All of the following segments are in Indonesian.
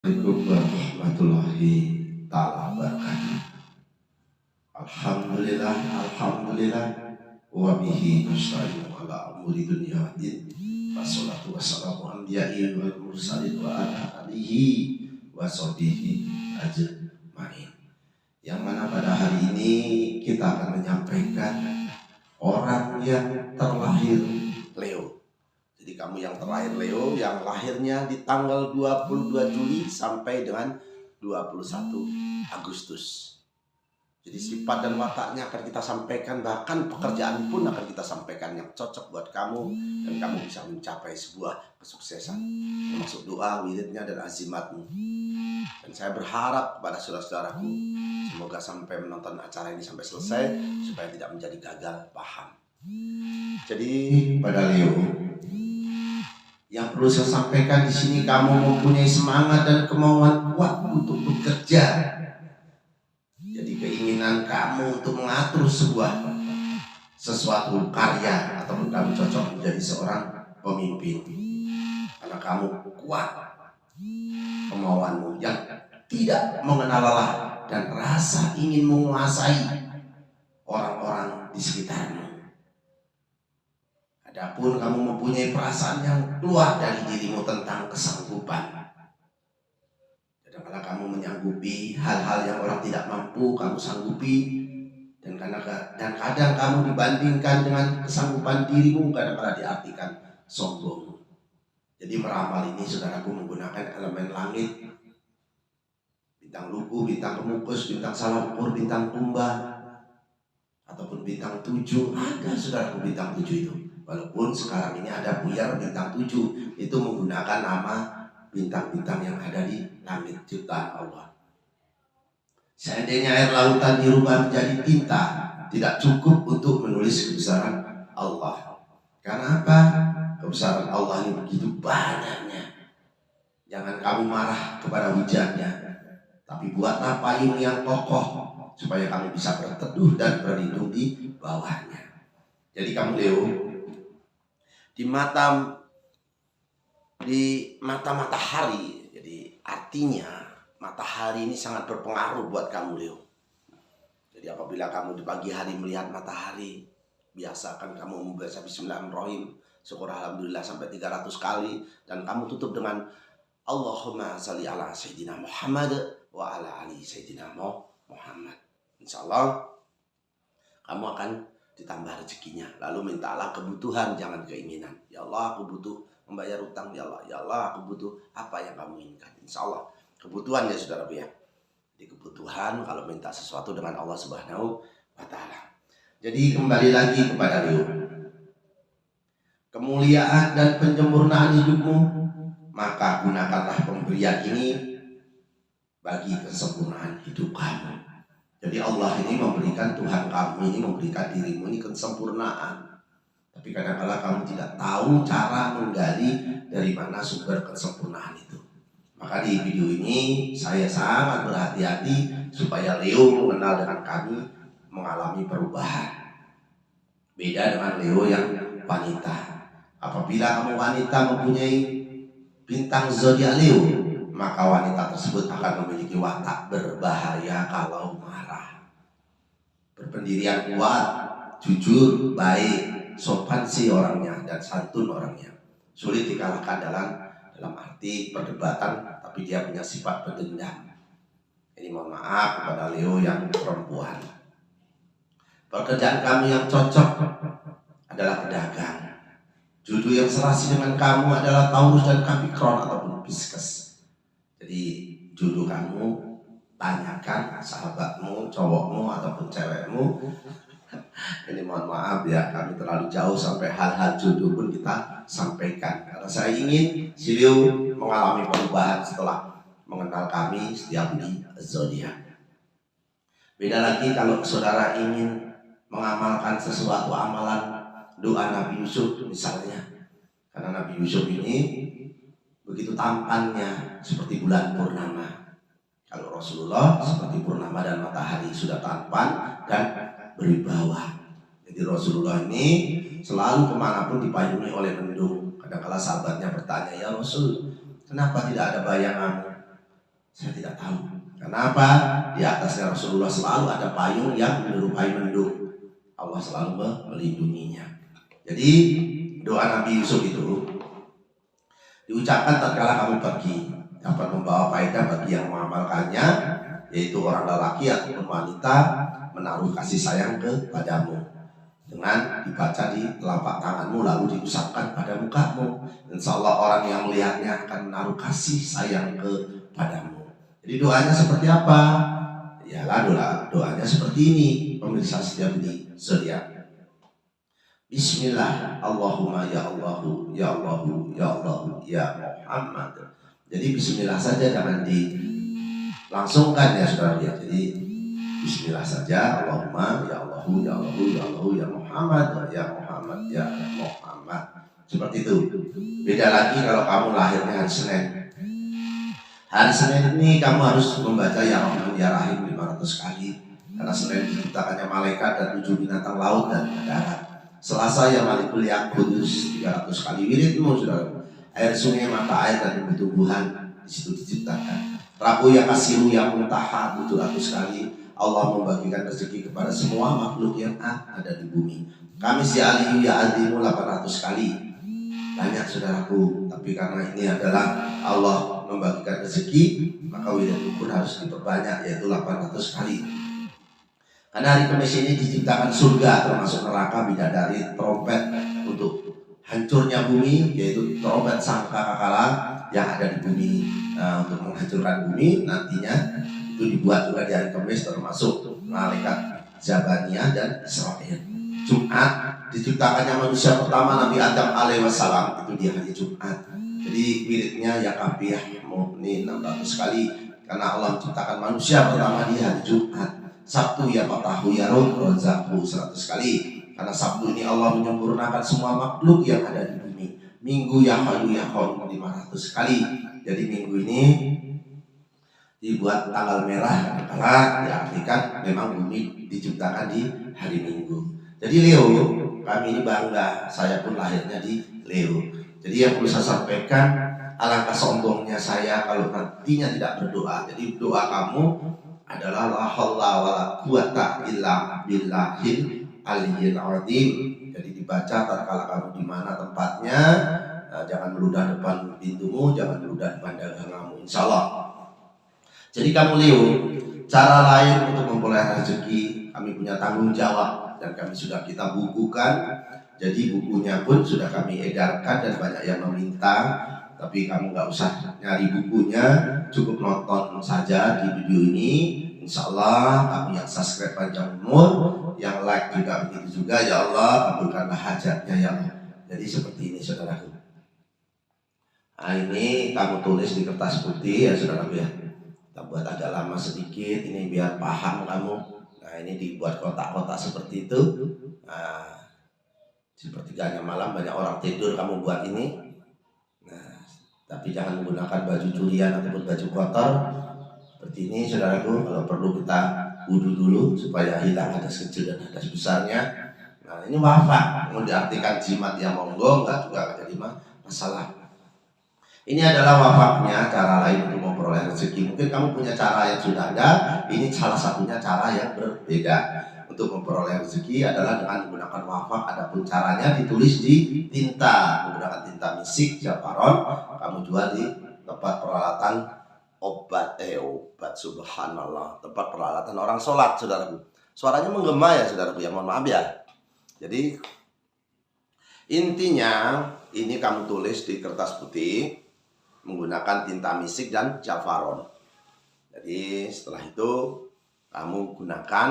Assalamualaikum warahmatullahi ta'ala wabarakatuh. Alhamdulillah, alhamdulillah. Wa bihi nasta'inu ala umuri dunya waddin. Wassalatu wassalamu anbiya'i wal mursalin wa ala alihi wa sahbihi ajma'in. Yang mana pada hari ini kita akan menyampaikan orang yang terlahir Leo. Jadi kamu yang terlahir Leo, yang lahirnya di tanggal 22 Juli sampai dengan 21 Agustus. Jadi sifat dan wataknya akan kita sampaikan, bahkan pekerjaan pun akan kita sampaikan yang cocok buat kamu, dan kamu bisa mencapai sebuah kesuksesan, termasuk doa, wiridnya, dan azimatmu. Dan saya berharap kepada saudara-saudaraku, semoga sampai menonton acara ini sampai selesai, supaya tidak menjadi gagal paham. Jadi pada Leo, yang perlu saya sampaikan di sini, kamu mempunyai semangat dan kemauan kuat untuk bekerja. Jadi keinginan kamu untuk mengatur sesuatu karya, ataupun kamu cocok menjadi seorang pemimpin. Karena kamu kuat kemauanmu yang tidak mengenal lelah dan rasa ingin menguasai orang-orang di sekitarmu. Adapun kamu mempunyai perasaan yang keluar dari dirimu tentang kesanggupan. Kadang-kadang kamu menyanggupi hal-hal yang orang tidak mampu, kamu sanggupi. Dan kadang kamu dibandingkan dengan kesanggupan dirimu, kadang-kadang diartikan sombong. Jadi meramal ini, saudaraku, menggunakan elemen langit. Bintang lugu, bintang kemukus, bintang salakur, bintang kumbah, ataupun bintang 7. Ada, saudaraku, bintang 7 itu. Walaupun sekarang ini ada buyar bintang 7, itu menggunakan nama bintang-bintang yang ada di langit ciptaan Allah. Seandainya air lautan dirubah menjadi tinta, tidak cukup untuk menulis kebesaran Allah. Karena apa? Kebesaran Allah ini begitu banyaknya. Jangan kamu marah kepada hujannya, tapi buatlah payung yang kokoh supaya kamu bisa berteduh dan berlindung di bawahnya. Jadi kamu Leo, di mata matahari, jadi artinya matahari ini sangat berpengaruh buat kamu Leo. Jadi apabila kamu di pagi hari melihat matahari, biasakan kamu membaca Bismillahirrahmanirrahim, syukur alhamdulillah sampai 300 kali, dan kamu tutup dengan Allahumma sholli ala sayyidina Muhammad wa ala ali sayyidina Muhammad. Insya Allah kamu akan ditambah rezekinya. Lalu mintalah kebutuhan, jangan keinginan. Ya Allah, aku butuh membayar utang. Ya Allah, aku butuh apa yang kamu inginkan. Insya Allah kebutuhan, ya saudara ya. Jadi kebutuhan kalau minta sesuatu dengan Allah Subhanahu wa Ta'ala. Jadi kembali lagi kepada Leo, kemuliaan dan penyempurnaan hidupmu, maka gunakanlah pemberian ini bagi kesempurnaan hidup kamu. Jadi Allah ini memberikan, Tuhan kamu ini memberikan dirimu ini kesempurnaan. Tapi kadang-kadang kamu tidak tahu cara menggali dari mana sumber kesempurnaan itu. Maka di video ini saya sangat berhati-hati supaya Leo mengenal dengan kami mengalami perubahan. Beda dengan Leo yang wanita. Apabila kamu wanita mempunyai bintang zodiak Leo, maka wanita tersebut akan memiliki watak berbahaya kalau marah. Berpendirian kuat, jujur, baik, sopan sih orangnya, dan santun orangnya. Sulit dikalahkan dalam arti perdebatan, tapi dia punya sifat pendendam. Ini mohon maaf kepada Leo yang perempuan. Pekerjaan kamu yang cocok adalah pedagang. Judul yang serasi dengan kamu adalah Taurus dan Capricorn ataupun Pisces. Jadi jodoh kamu, tanyakan sahabatmu, cowokmu ataupun cewekmu. Ini mohon maaf ya, kami terlalu jauh sampai hal-hal jodoh pun kita sampaikan. Karena saya ingin si Leo mengalami perubahan setelah mengenal kami Setiabudi Zodiak. Beda lagi kalau saudara ingin mengamalkan sesuatu amalan doa Nabi Yusuf misalnya. Karena Nabi Yusuf ini begitu tampannya seperti bulan purnama. Kalau Rasulullah seperti purnama dan matahari, sudah tampan dan berwibawa. Jadi Rasulullah ini selalu kemanapun dipayungi oleh mendung. Kadang-kala sahabatnya bertanya, ya Rasul, kenapa tidak ada bayangan? Saya tidak tahu. Kenapa? Di atasnya Rasulullah selalu ada payung yang menyerupai mendung. Allah selalu melindunginya. Jadi doa Nabi Yusuf itu diucapkan tatkala kamu pergi, dapat membawa faedah bagi yang mengamalkannya, yaitu orang lelaki ataupun wanita, menaruh kasih sayang kepadamu dengan dibaca di telapak tanganmu lalu diusapkan pada mukamu. Insya Allah orang yang melihatnya akan menaruh kasih sayang kepadamu. Jadi doanya seperti apa? Yalah doanya seperti ini, pemirsa setiap di sedia. Bismillah, Allahumma ya Allahu, ya Allahu, ya Allahu, ya Muhammad. Jadi Bismillah saja, jangan dilangsungkan ya saudara ya. Jadi Bismillah saja, Allahumma ya Allahu, ya Allahu, ya Allahu, ya Muhammad, ya Muhammad, ya Muhammad. Seperti itu. Beda lagi kalau kamu lahirnya hari Senin. Hari Senin ini kamu harus membaca ya Rahman ya Rahim 500 kali. Karena Senin diciptakannya malaikat dan 7 binatang laut dan darat. Selasa ya Malikul Yaqudus 300 kali wiridmu saudara. Air sungai, mata air dan tumbuhan di situ diciptakan. Rabu ya Kasiru yang Muntaha 700 kali. Allah membagikan rezeki kepada semua makhluk yang ada di bumi. Kamis ya Aliyu ya Azimu 800 kali. Banyak saudaraku, tapi karena ini adalah Allah membagikan rezeki, maka wiridmu pun harus diperbanyak, yaitu 800 kali. Karena hari Kamis ini diciptakan surga, termasuk neraka, bidadari, trompet untuk hancurnya bumi, yaitu trompet sangkakala yang ada di bumi untuk menghancurkan bumi. Nantinya itu dibuat juga di hari Kamis, termasuk malaikat Zabaniyah dan Israel. Jumat diciptakannya manusia pertama Nabi Adam alaihissalam, itu di hari Jumat. Jadi wiridnya ya Kafiyah Mu'min 600 kali, karena Allah menciptakan manusia pertama di hari Jumat. Sabtu ya Fatahu ya Rozakhu 100 kali, karena Sabtu ini Allah menyempurnakan semua makhluk yang ada di bumi. Minggu ya Hayu ya Qayyum 500 kali. Jadi minggu ini dibuat tanggal merah karena diartikan memang bumi diciptakan di hari Minggu. Jadi Leo, kami ini bangga, saya pun lahirnya di Leo. Jadi yang perlu saya sampaikan, alangkah sombongnya saya kalau nantinya tidak berdoa. Jadi doa kamu adalah la haula wala quwata illa billahil aliyyil azim. Jadi dibaca tatkala kamu di mana tempatnya, jangan meludah depan pintumu, jangan meludah depan daganganmu, insyaallah. Jadi kamu Leo, cara lain untuk memperoleh rezeki, kami punya tanggung jawab dan kami sudah kita bukukan. Jadi bukunya pun sudah kami edarkan dan banyak yang meminta. Tapi kamu nggak usah nyari bukunya, cukup nonton saja di video ini. Insya Allah kamu yang subscribe panjang umur, yang like juga begitu juga. Ya Allah, kabulkanlah hajatnya ya Allah. Jadi seperti ini saudaraku. Nah ini kamu tulis di kertas putih ya saudaraku ya. Kita buat agak lama sedikit, ini biar paham kamu. Nah ini dibuat kotak-kotak seperti itu. Nah sepertiganya malam banyak orang tidur, kamu buat ini. Tapi jangan menggunakan baju curian ataupun baju kotor seperti ini saudaraku. Kalau perlu kita wudhu dulu supaya hilang hadas kecil dan hadas besarnya. Nah ini wafat, mau diartikan jimat yang monggo enggak juga jadi masalah. Ini adalah wafaknya, cara lain untuk memperoleh rezeki. Mungkin kamu punya cara yang sudah ada, ini salah satunya cara yang berbeda. Untuk memperoleh rezeki adalah dengan menggunakan wafak. Adapun caranya ditulis di tinta, menggunakan tinta misik, jafaron. Kamu jual di tempat peralatan obat subhanallah, tempat peralatan orang sholat saudaraku. Suaranya menggema ya saudaraku ya, mohon maaf ya. Jadi intinya ini kamu tulis di kertas putih menggunakan tinta misik dan jafaron. Jadi setelah itu kamu gunakan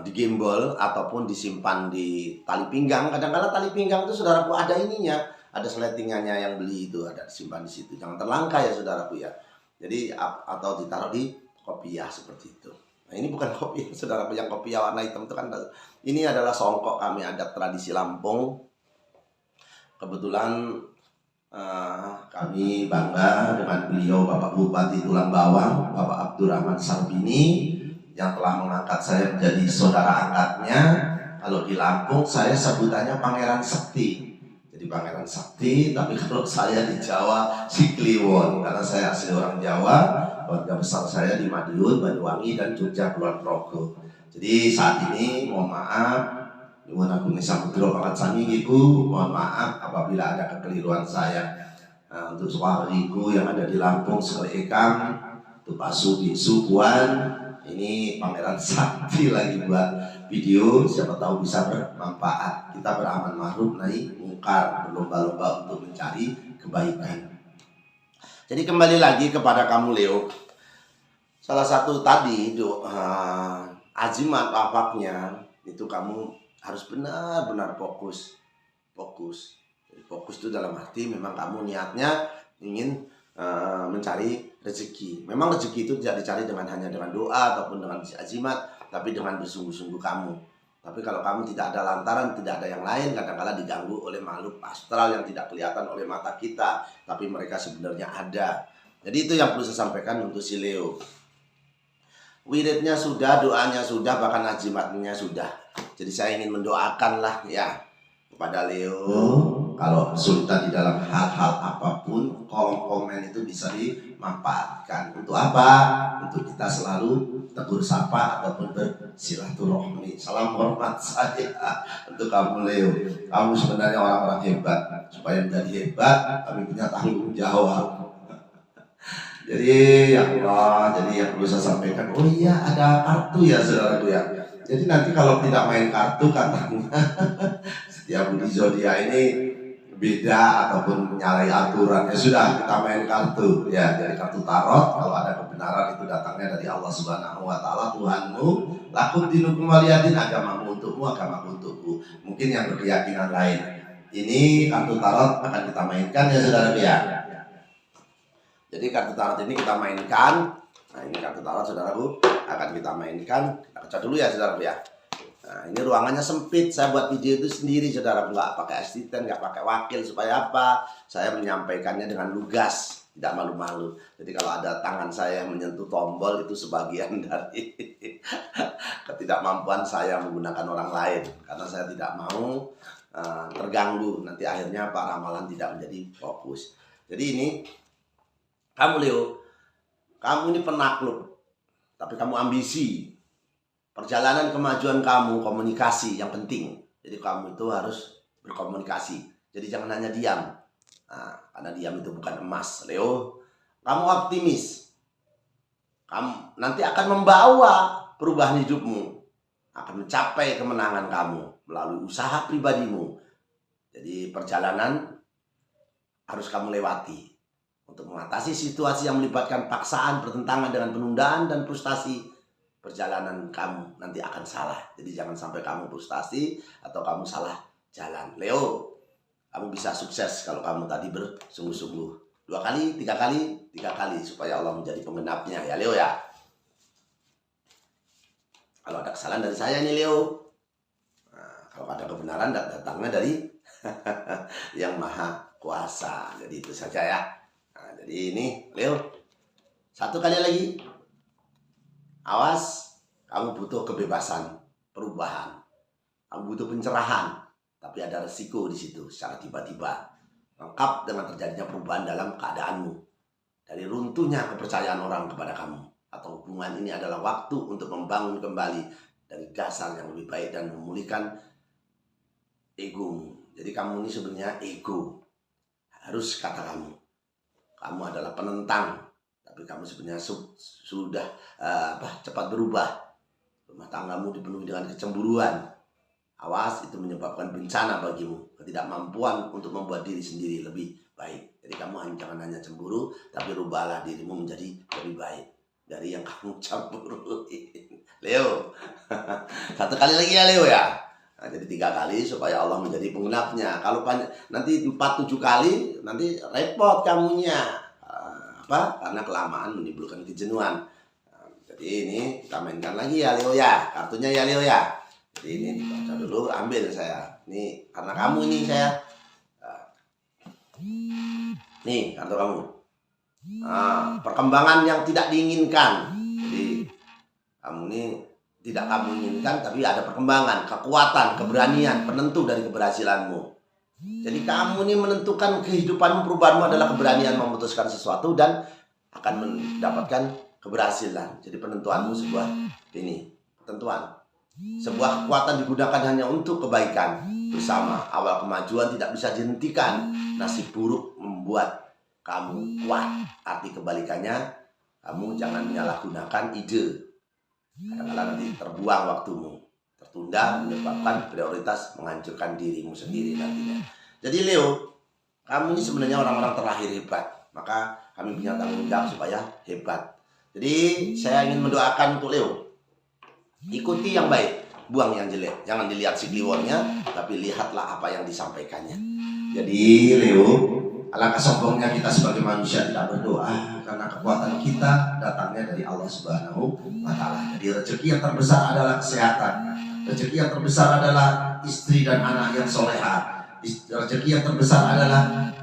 di gimbal ataupun disimpan di tali pinggang. Kadang-kadang tali pinggang itu saudaraku ada ininya, ada seletingannya yang beli itu, ada disimpan di situ. Jangan terlangkah ya saudaraku ya. Jadi atau ditaruh di kopiah seperti itu. Nah ini bukan kopiah saudaraku, yang kopiah warna hitam itu kan. Ini adalah songkok kami adat tradisi Lampung. Kebetulan kami bangga dengan beliau Bapak Bupati Tulang Bawang, Bapak Abdurrahman Sarbini, yang telah mengangkat saya menjadi saudara angkatnya. Kalau di Lampung saya sebutannya Pangeran Sekti. Jadi Jadi Pangeran Sakti, tapi kalau saya di Jawa si Kliwon, karena saya asli orang Jawa, keluarga besar saya di Madiun, Banyuwangi, dan Jogja Kulon Progo. Jadi saat ini mohon maaf, Nyuwun Agung Samudra Pangat Sami Ibu, mohon maaf apabila ada kekeliruan saya. Nah, untuk suamiku yang ada di Lampung sekali Ekang, untuk Pak Sudi Subuan, ini Pangeran Sakti lagi buat video, siapa tahu bisa bermanfaat. Kita beramal ma'ruf nahi mungkar, berlomba-lomba untuk mencari kebaikan. Jadi kembali lagi kepada kamu Leo. Salah satu tadi azimat wafaknya itu kamu harus benar-benar fokus. Jadi fokus itu dalam arti memang kamu niatnya ingin mencari rezeki. Memang rezeki itu tidak dicari hanya dengan doa ataupun dengan azimat, tapi dengan bersungguh-sungguh kamu. Tapi kalau kamu tidak ada lantaran, tidak ada yang lain, kadang-kala diganggu oleh makhluk astral yang tidak kelihatan oleh mata kita, tapi mereka sebenarnya ada. Jadi itu yang perlu saya sampaikan untuk si Leo. Wiridnya sudah, doanya sudah, bahkan azimatnya sudah. Jadi saya ingin mendoakan lah ya kepada Leo. Kalau kesulitan di dalam hal-hal apapun, kolom komen itu bisa dimanfaatkan. Untuk apa? Untuk kita selalu tegur sapa ataupun bersilaturahmi. Salam hormat saya untuk kamu Leo. Kamu sebenarnya orang-orang hebat. Supaya menjadi hebat, kami punya tanggung jawab. Jadi ya Allah, jadi yang perlu saya sampaikan, oh iya ada kartu ya saudaraku ya. Jadi nanti kalau tidak main kartu katanya setiap Budi Zodia ini beda ataupun menyalahi aturan, ya sudah kita main kartu ya. Jadi kartu tarot, kalau ada kebenaran itu datangnya dari Allah Subhanahu wa taala, Tuhanmu, lakum dinukum waliyadin, agamamu untukmu, agamaku untukku. Mungkin yang berkeyakinan lain. Ini kartu tarot akan kita mainkan ya saudara ya. Jadi kartu tarot ini kita mainkan. Nah ini kartu tarot saudaraku akan kita mainkan. Kita baca dulu ya saudaraku ya. Nah ini ruangannya sempit. Saya buat video itu sendiri saudaraku, nggak pakai asisten, nggak pakai wakil. Supaya apa? Saya menyampaikannya dengan lugas, tidak malu-malu. Jadi kalau ada tangan saya yang menyentuh tombol, itu sebagian dari ketidakmampuan saya menggunakan orang lain. Karena saya tidak mau terganggu. Nanti akhirnya para ramalan tidak menjadi fokus. Jadi ini kamu Leo, kamu ini penakluk, tapi kamu ambisi. Perjalanan kemajuan kamu, komunikasi yang penting. Jadi kamu itu harus berkomunikasi. Jadi jangan hanya diam. Nah, karena diam itu bukan emas, Leo. Kamu optimis. Kamu nanti akan membawa perubahan hidupmu. Akan mencapai kemenangan kamu melalui usaha pribadimu. Jadi perjalanan harus kamu lewati. Untuk mengatasi situasi yang melibatkan paksaan, bertentangan dengan penundaan dan frustasi, perjalanan kamu nanti akan salah. Jadi jangan sampai kamu frustasi atau kamu salah jalan. Leo, kamu bisa sukses kalau kamu tadi bersungguh-sungguh. 2 kali, 3 kali, 3 kali supaya Allah menjadi penggenapnya ya Leo ya. Kalau ada kesalahan dari saya nih Leo, nah, kalau ada kebenaran datangnya dari yang maha kuasa. Jadi itu saja ya. Nah, jadi ini Leo, 1 kali lagi, awas, kamu butuh kebebasan, perubahan, kamu butuh pencerahan, tapi ada resiko di situ secara tiba-tiba, lengkap dengan terjadinya perubahan dalam keadaanmu, dari runtuhnya kepercayaan orang kepada kamu, atau hubungan ini adalah waktu untuk membangun kembali dari dasar yang lebih baik dan memulihkan egomu. Jadi kamu ini sebenarnya ego, harus kata kamu adalah penentang, tapi kamu sebenarnya sudah cepat berubah. Rumah tanggamu dipenuhi dengan kecemburuan. Awas, itu menyebabkan bencana bagimu, ketidakmampuan untuk membuat diri sendiri lebih baik. Jadi kamu jangan hanya cemburu, tapi rubahlah dirimu menjadi lebih baik dari yang kamu cemburuin. Leo, 1 kali lagi ya Leo ya. Nah, jadi 3 kali supaya Allah menjadi penggenapnya. Kalau nanti 4-7 kali, nanti repot kamunya. Karena kelamaan menimbulkan kejenuhan. Nah, jadi ini kita mainkan lagi ya Leo ya. Kartunya ya Leo ya. Jadi ini dibaca dulu, ambil saya. Ini karena kamu ini saya. Nih kartu kamu. Nah, perkembangan yang tidak diinginkan. Jadi kamu ini tidak kamu inginkan, tapi ada perkembangan, kekuatan, keberanian, penentu dari keberhasilanmu. Jadi kamu ini menentukan kehidupanmu, perubahanmu adalah keberanian memutuskan sesuatu dan akan mendapatkan keberhasilan. Jadi penentuanmu sebuah ini, ketentuan. Sebuah kekuatan digunakan hanya untuk kebaikan bersama. Awal kemajuan tidak bisa dihentikan. Nasib buruk membuat kamu kuat. Arti kebalikannya, kamu jangan menyalahgunakan ide. Kadang-kadang nanti terbuang waktumu, tertunda, menyebabkan prioritas menghancurkan dirimu sendiri nantinya. Jadi Leo, kamu ini sebenarnya orang-orang terlahir hebat. Maka kami punya tanggung jawab supaya hebat. Jadi saya ingin mendoakan untuk Leo. Ikuti yang baik, buang yang jelek. Jangan dilihat si kliwonnya, tapi lihatlah apa yang disampaikannya. Jadi Leo, alangkah sombongnya kita sebagai manusia tidak berdoa, karena kekuatan kita datangnya dari Allah Subhanahu wa Ta'ala. Jadi rezeki yang terbesar adalah kesehatan. Rezeki yang terbesar adalah istri dan anak yang soleha. Rezeki yang terbesar adalah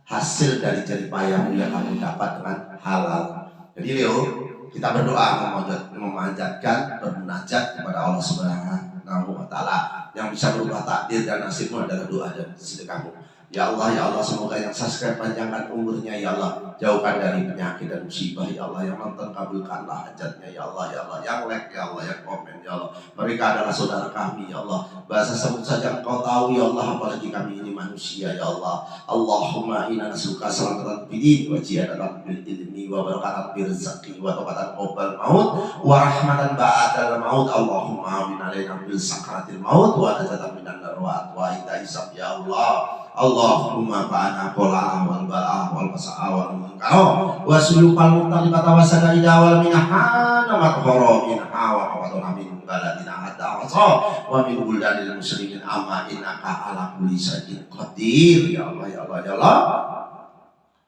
hasil dari jerih payahmu yang kamu dapat dengan halal. Jadi Leo, kita berdoa memanjatkan, bermunajat kepada Allah Subhanahu wa Ta'ala. Yang bisa berubah takdir dan nasibmu adalah doa dan sedekahmu. Ya Allah, semoga yang subscribe panjangkan umurnya, ya Allah. Jauhkan dari penyakit dan musibah, ya Allah. Yang nonton kabulkanlah hajatnya, ya Allah. Yang like, ya Allah. Yang komen, ya Allah. Mereka adalah saudara kami, ya Allah. Bahasa sebut saja engkau tahu, ya Allah. Apalagi kami ini manusia, ya Allah. Allahumma inna nas'aluka salamatan fid din wa ziyadatan fil ilmi wa barakatan fil rizqi wa tawbatan qabla maut wa rahmatan ba'da maut. Allahumma amin alaina bil sakaratil maut wa najatan minan nar wa ita isab, ya Allah. Allahumma ba'ana qola'ah wal bala'ah wal masa'ah wal munkar wa suyukal muqtalibata wa sada'idah wal minahana makhoro minha wa qawadona min baladina hadda wa min buldanil muslimin amma innaka ala kulli syai'in qadir. Ya Allah, ya Allah, ya Allah.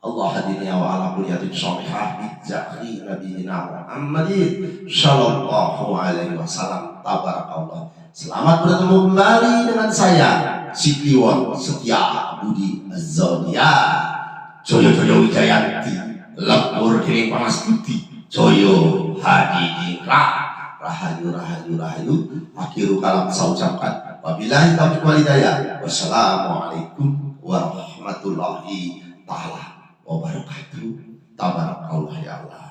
Allah hadini wa ala kulli yatin sholihah bijahri nabiyina Muhammadin sallallahu alaihi wasallam. Tabarakallah. Selamat bertemu kembali dengan saya, si Kliwon Setia Budi Zonia. Joyo Wijayanti, Lepur Kiring Panastuti, Joyo Hadi Rahayu. Akhiru kalam saya ucapkan wabillahi taufiq wal hidayah. Wassalamualaikum warahmatullahi taala wabarakatuh. Tabarakallah, ya Allah.